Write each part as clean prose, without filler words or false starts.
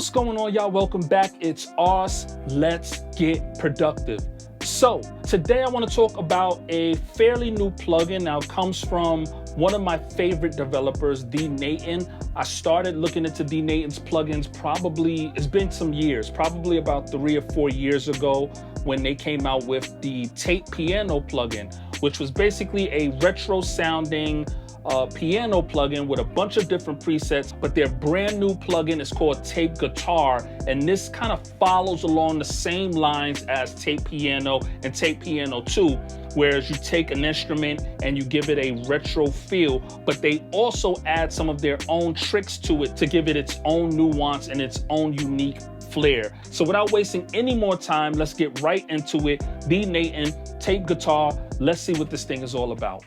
What's going on, y'all? Welcome back. It's Ars. Let's get productive. So today I want to talk about a fairly new plugin. Now it comes from one of my favorite developers, Thenatan. I started looking into Thenatan's plugins it's been some years, probably about 3 or 4 years ago when they came out with the Tape Piano plugin, which was basically a retro sounding piano plugin with a bunch of different presets, but their brand new plugin is called Tape Guitar, and this kind of follows along the same lines as Tape Piano and Tape Piano 2, whereas you take an instrument and you give it a retro feel, but they also add some of their own tricks to it to give it its own nuance and its own unique flair. So without wasting any more time, let's get right into it. Thenatan, Tape Guitar, let's see what this thing is all about.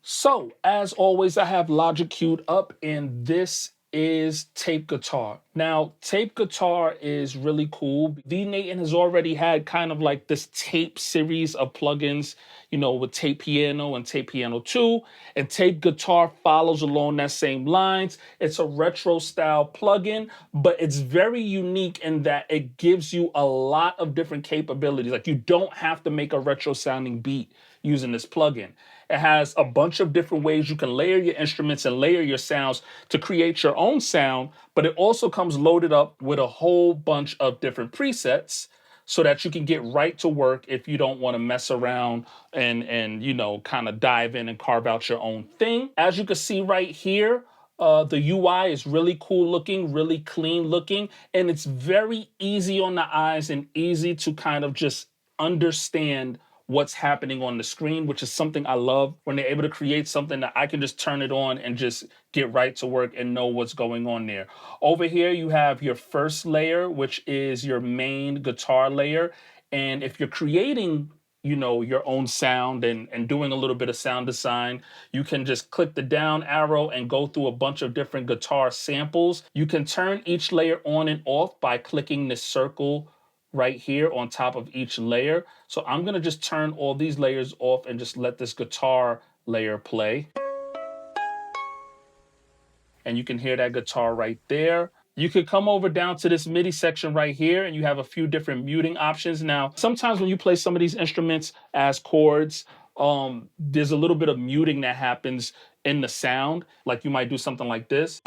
So, as always, I have Logic queued up, and this is Tape Guitar. Now, Tape Guitar is really cool. Thenatan has already had kind of like this tape series of plugins, with Tape Piano and Tape Piano 2, and Tape Guitar follows along that same lines. It's a retro style plugin, but it's very unique in that it gives you a lot of different capabilities. Like, you don't have to make a retro sounding beat using this plugin. It has a bunch of different ways you can layer your instruments and layer your sounds to create your own sound, but it also comes loaded up with a whole bunch of different presets so that you can get right to work if you don't want to mess around and kind of dive in and carve out your own thing. As you can see right here, the UI is really cool looking, really clean looking, and it's very easy on the eyes and easy to kind of just understand what's happening on the screen, which is something I love when they're able to create something that I can just turn it on and just get right to work and know what's going on there. Over here, you have your first layer, which is your main guitar layer. And if you're creating, your own sound and doing a little bit of sound design, you can just click the down arrow and go through a bunch of different guitar samples. You can turn each layer on and off by clicking this circle right here on top of each layer. So I'm gonna just turn all these layers off and just let this guitar layer play. And you can hear that guitar right there. You could come over down to this MIDI section right here and you have a few different muting options. Now, sometimes when you play some of these instruments as chords, there's a little bit of muting that happens in the sound. Like you might do something like this.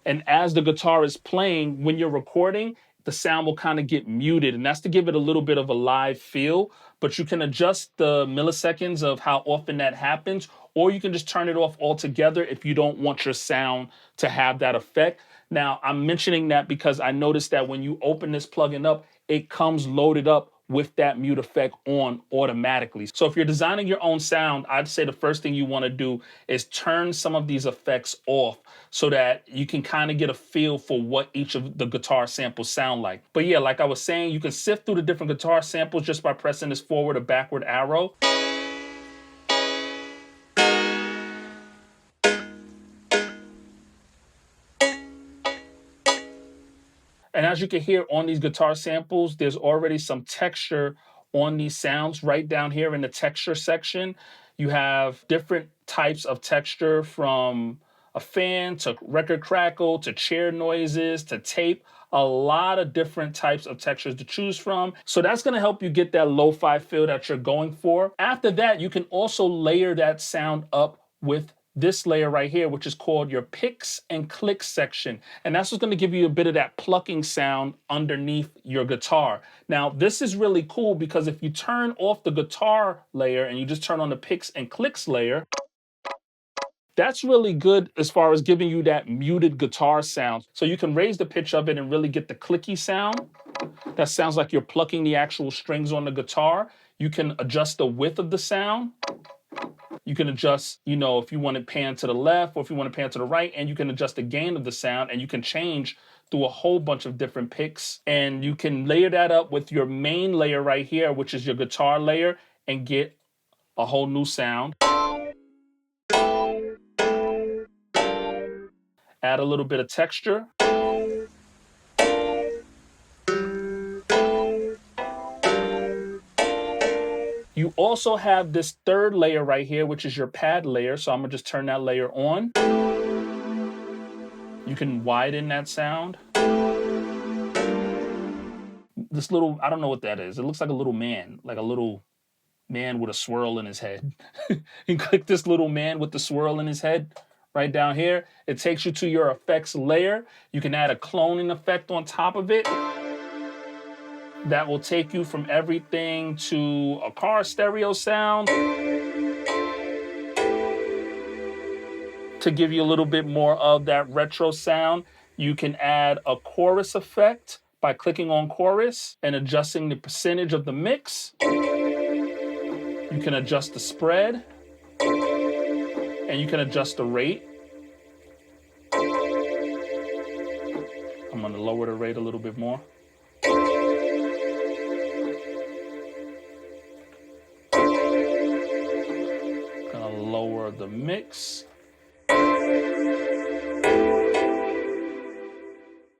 And as the guitar is playing, when you're recording, the sound will kind of get muted. And that's to give it a little bit of a live feel. But you can adjust the milliseconds of how often that happens, or you can just turn it off altogether if you don't want your sound to have that effect. Now, I'm mentioning that because I noticed that when you open this plugin up, it comes loaded up with that mute effect on automatically. So if you're designing your own sound, I'd say the first thing you want to do is turn some of these effects off so that you can kind of get a feel for what each of the guitar samples sound like. But yeah, like I was saying, you can sift through the different guitar samples just by pressing this forward or backward arrow. And as you can hear on these guitar samples, there's already some texture on these sounds right down here in the texture section. You have different types of texture, from a fan to record crackle to chair noises to tape. A lot of different types of textures to choose from. So that's going to help you get that lo-fi feel that you're going for. After that, you can also layer that sound up with this layer right here, which is called your picks and clicks section. And that's what's going to give you a bit of that plucking sound underneath your guitar. Now, this is really cool because if you turn off the guitar layer and you just turn on the picks and clicks layer, that's really good as far as giving you that muted guitar sound. So you can raise the pitch of it and really get the clicky sound. That sounds like you're plucking the actual strings on the guitar. You can adjust the width of the sound. You can adjust, if you want to pan to the left or if you want to pan to the right, and you can adjust the gain of the sound, and you can change through a whole bunch of different picks. And you can layer that up with your main layer right here, which is your guitar layer, and get a whole new sound. Add a little bit of texture. You also have this third layer right here, which is your pad layer. So I'm gonna just turn that layer on. You can widen that sound. This little, I don't know what that is. It looks like a little man, like a little man with a swirl in his head. You click this little man with the swirl in his head right down here. It takes you to your effects layer. You can add a cloning effect on top of it. That will take you from everything to a car stereo sound to give you a little bit more of that retro sound. You can add a chorus effect by clicking on chorus and adjusting the percentage of the mix. You can adjust the spread and you can adjust the rate. I'm going to lower the rate a little bit more. Gonna lower the mix.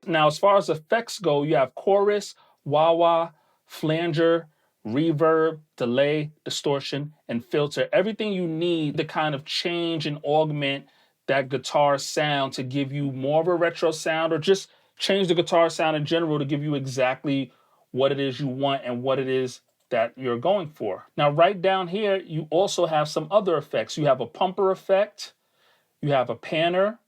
Now, as far as effects go, you have chorus, wah-wah, flanger, reverb, delay, distortion, and filter. Everything you need to kind of change and augment that guitar sound to give you more of a retro sound, or just change the guitar sound in general to give you exactly what it is you want and what it is that you're going for. Now, right down here, you also have some other effects. You have a pumper effect, you have a panner,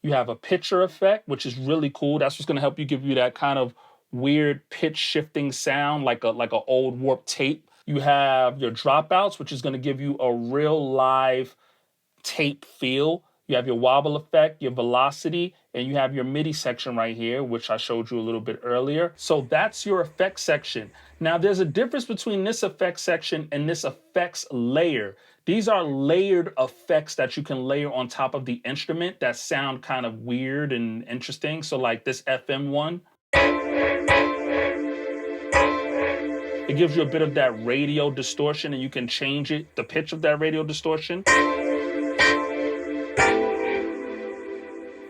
you have a pitcher effect, which is really cool. That's what's going to help you give you that kind of weird pitch shifting sound, like a old warped tape. You have your dropouts, which is going to give you a real live tape feel. You have your wobble effect, your velocity, and you have your MIDI section right here, which I showed you a little bit earlier. So that's your effects section. Now, there's a difference between this effects section and this effects layer. These are layered effects that you can layer on top of the instrument that sound kind of weird and interesting. So like this FM one, it gives you a bit of that radio distortion, and you can change it, the pitch of that radio distortion.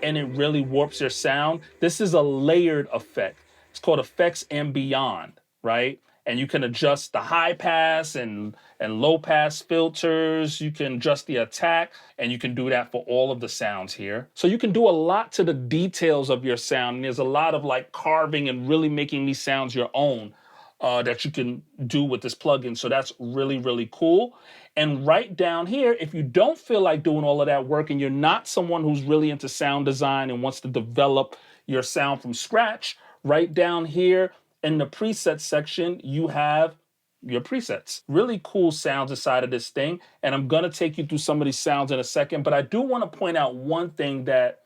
And it really warps your sound. This is a layered effect. It's called effects and beyond, right? And you can adjust the high pass and low pass filters. You can adjust the attack, and you can do that for all of the sounds here. So you can do a lot to the details of your sound. And there's a lot of like carving and really making these sounds your own that you can do with this plugin. So that's really, really cool. And right down here, if you don't feel like doing all of that work and you're not someone who's really into sound design and wants to develop your sound from scratch, right down here in the presets section, you have your presets. Really cool sounds inside of this thing. And I'm going to take you through some of these sounds in a second, but I do want to point out one thing that,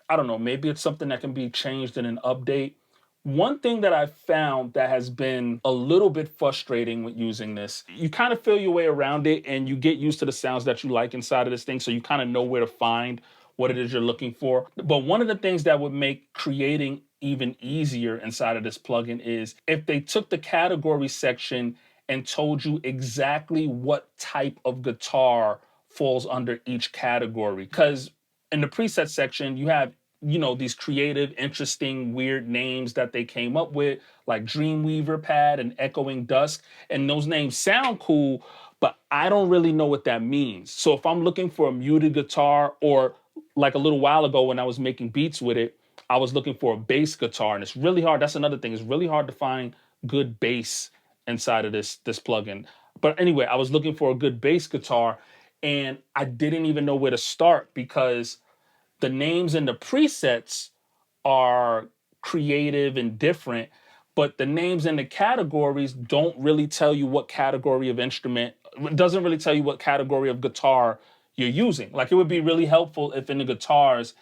I don't know, maybe it's something that can be changed in an update. One thing that I've found that has been a little bit frustrating with using this, you kind of feel your way around it and you get used to the sounds that you like inside of this thing, so you kind of know where to find what it is you're looking for. But one of the things that would make creating even easier inside of this plugin is if they took the category section and told you exactly what type of guitar falls under each category. Because in the preset section, you have these creative, interesting, weird names that they came up with, like Dreamweaver Pad and Echoing Dusk. And those names sound cool, but I don't really know what that means. So if I'm looking for a muted guitar, or like a little while ago when I was making beats with it, I was looking for a bass guitar, and it's really hard. That's another thing. It's really hard to find good bass inside of this plugin. But anyway, I was looking for a good bass guitar, and I didn't even know where to start because the names in the presets are creative and different, but the names in the categories don't really tell you what category of instrument, it doesn't really tell you what category of guitar you're using. Like, it would be really helpful if in the guitars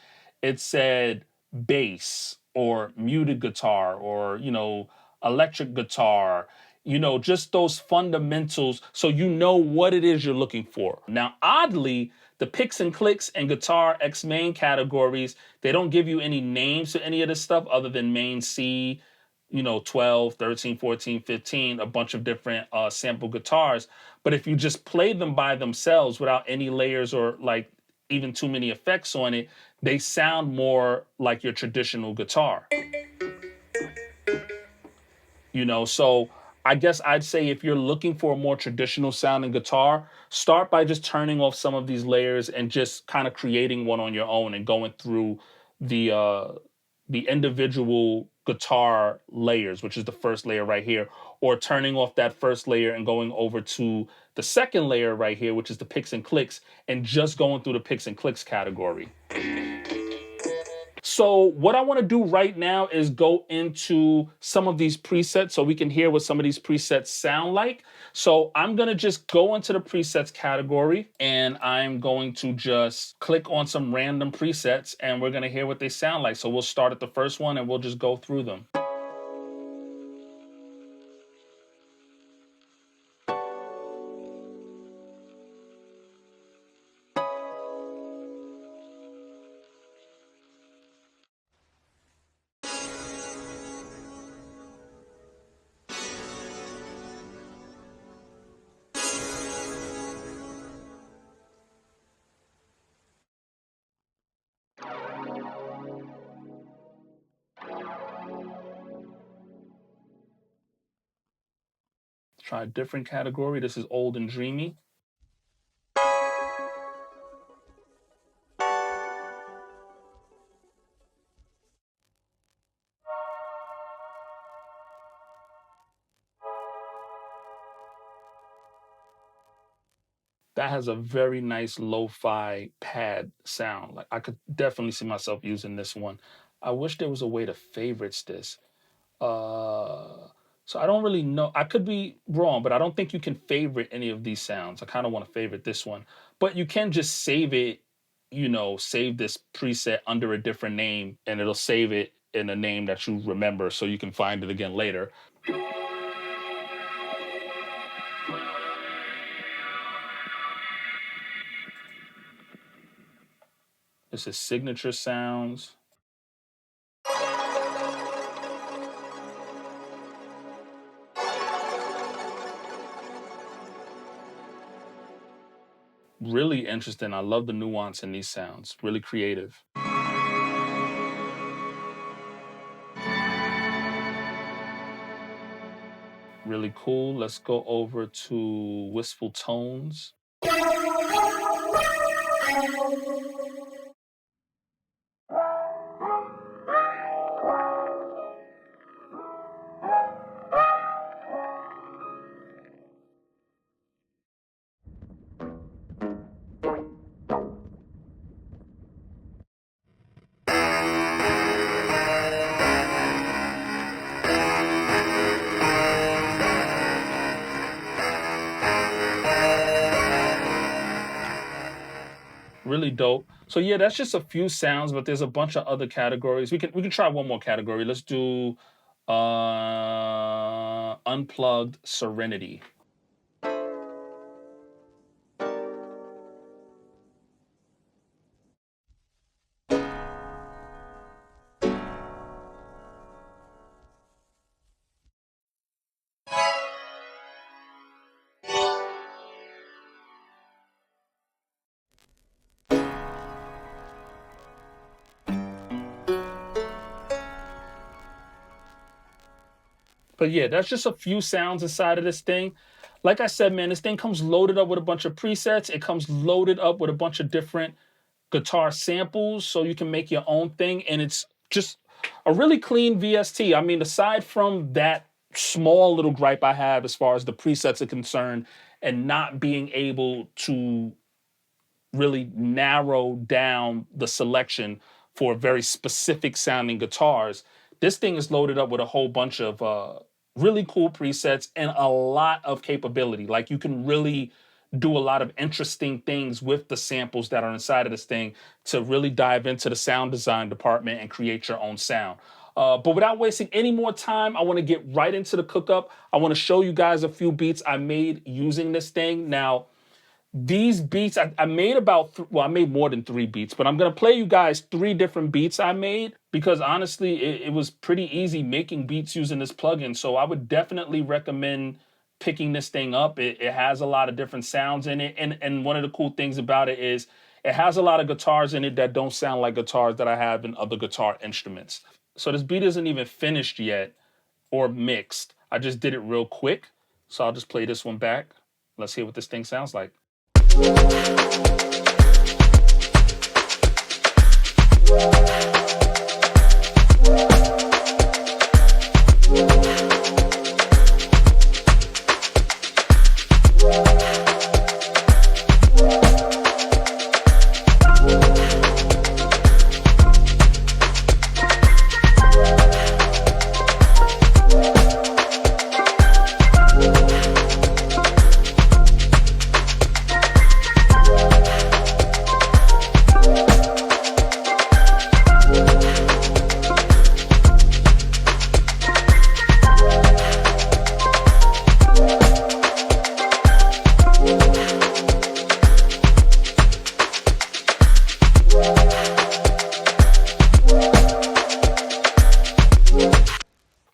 it said bass or muted guitar or, electric guitar, just those fundamentals so you know what it is you're looking for. Now, oddly, the picks and clicks and guitar X main categories, they don't give you any names to any of this stuff other than main C, 12, 13, 14, 15, a bunch of different sample guitars. But if you just play them by themselves without any layers or like even too many effects on it, they sound more like your traditional guitar. So I guess I'd say if you're looking for a more traditional sounding guitar, start by just turning off some of these layers and just kind of creating one on your own and going through the uh the individual guitar layers, which is the first layer right here, or turning off that first layer and going over to the second layer right here, which is the picks and clicks, and just going through the picks and clicks category. So what I want to do right now is go into some of these presets so we can hear what some of these presets sound like. So I'm going to just go into the presets category and I'm going to just click on some random presets and we're going to hear what they sound like. So we'll start at the first one and we'll just go through them. Try a different category. This is old and dreamy. That has a very nice lo-fi pad sound. Like I could definitely see myself using this one. I wish there was a way to favorites this. So I don't really know. I could be wrong, but I don't think you can favorite any of these sounds. I kind of want to favorite this one, but you can just save it, save this preset under a different name and it'll save it in a name that you remember so you can find it again later. This is signature sounds. Really interesting. I love the nuance in these sounds. Really creative. Really cool. Let's go over to Wistful Tones. Really dope. So yeah, that's just a few sounds, but there's a bunch of other categories. We can try one more category. Let's do unplugged serenity. But yeah, that's just a few sounds inside of this thing. Like I said, man, this thing comes loaded up with a bunch of presets. It comes loaded up with a bunch of different guitar samples so you can make your own thing. And it's just a really clean VST. I mean, aside from that small little gripe I have as far as the presets are concerned and not being able to really narrow down the selection for very specific sounding guitars, this thing is loaded up with a whole bunch of really cool presets and a lot of capability. Like you can really do a lot of interesting things with the samples that are inside of this thing to really dive into the sound design department and create your own sound. But without wasting any more time, I want to get right into the cook-up. I want to show you guys a few beats I made using this thing. Now, these beats, I made I made more than 3 beats, but I'm going to play you guys 3 different beats I made because honestly, it was pretty easy making beats using this plugin. So I would definitely recommend picking this thing up. It has a lot of different sounds in it. And one of the cool things about it is it has a lot of guitars in it that don't sound like guitars that I have in other guitar instruments. So this beat isn't even finished yet. or mixed. I just did it real quick. So I'll just play this one back. Let's hear what this thing sounds like.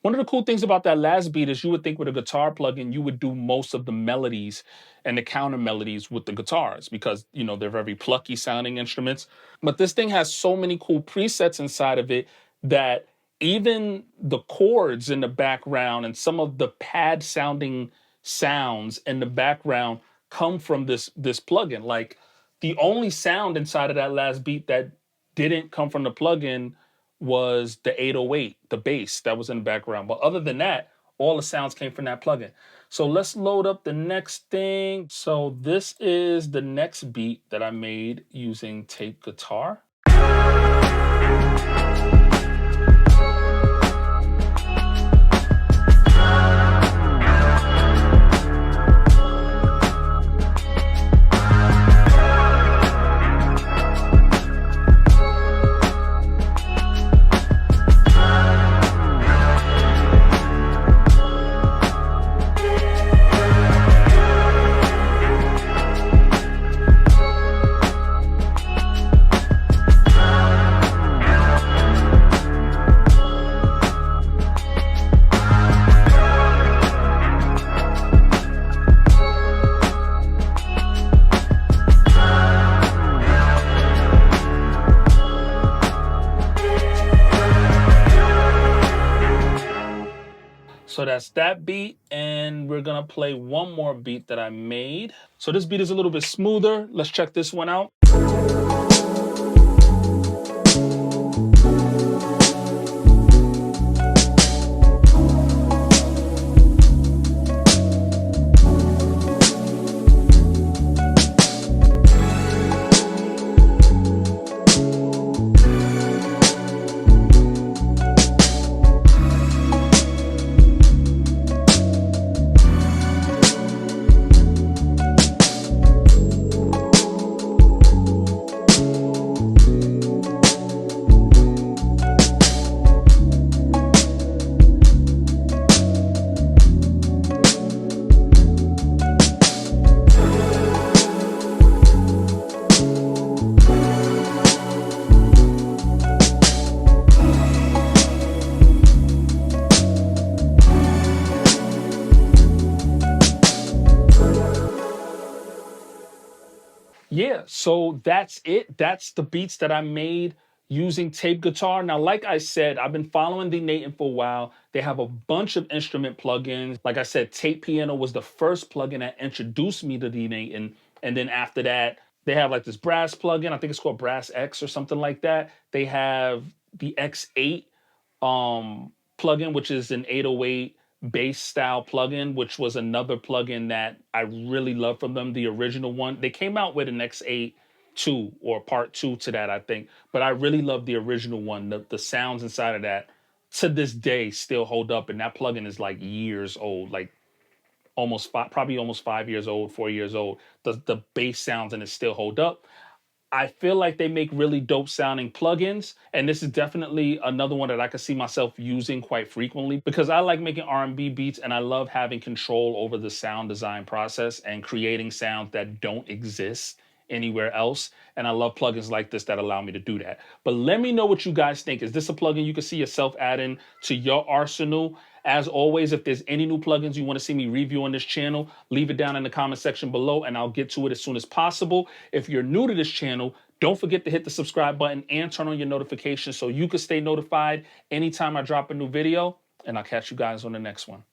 One of the cool things about that last beat is you would think with a guitar plugin, you would do most of the melodies and the counter melodies with the guitars because, they're very plucky sounding instruments. But this thing has so many cool presets inside of it that even the chords in the background and some of the pad sounding sounds in the background come from this plugin. Like the only sound inside of that last beat that didn't come from the plugin was the 808, the bass that was in the background. But other than that, all the sounds came from that plugin. So let's load up the next thing. So this is the next beat that I made using tape guitar. So that's that beat, and we're gonna play one more beat that I made. So this beat is a little bit smoother. Let's check this one out. Yeah, so that's it. That's the beats that I made using tape guitar. Now, like I said, I've been following Thenatan for a while. They have a bunch of instrument plugins. Like I said, Tape Piano was the first plugin that introduced me to Thenatan. And then after that, they have like this brass plugin. I think it's called Brass X or something like that. They have the X8 plugin, which is an 808 bass style plugin, which was another plugin that I really love from them. The original one, they came out with an X8 2 or part 2 to that, I think, but I really love the original one. The sounds inside of that to this day still hold up, and that plugin is like years old, like almost five, probably almost 5 years old, 4 years old. The bass sounds and it still hold up. I feel like they make really dope sounding plugins, and this is definitely another one that I could see myself using quite frequently because I like making R&B beats and I love having control over the sound design process and creating sounds that don't exist anywhere else. And I love plugins like this that allow me to do that. But let me know what you guys think. Is this a plugin you can see yourself adding to your arsenal? As always, if there's any new plugins you want to see me review on this channel, leave it down in the comment section below and I'll get to it as soon as possible. If you're new to this channel, don't forget to hit the subscribe button and turn on your notifications so you can stay notified anytime I drop a new video. and I'll catch you guys on the next one.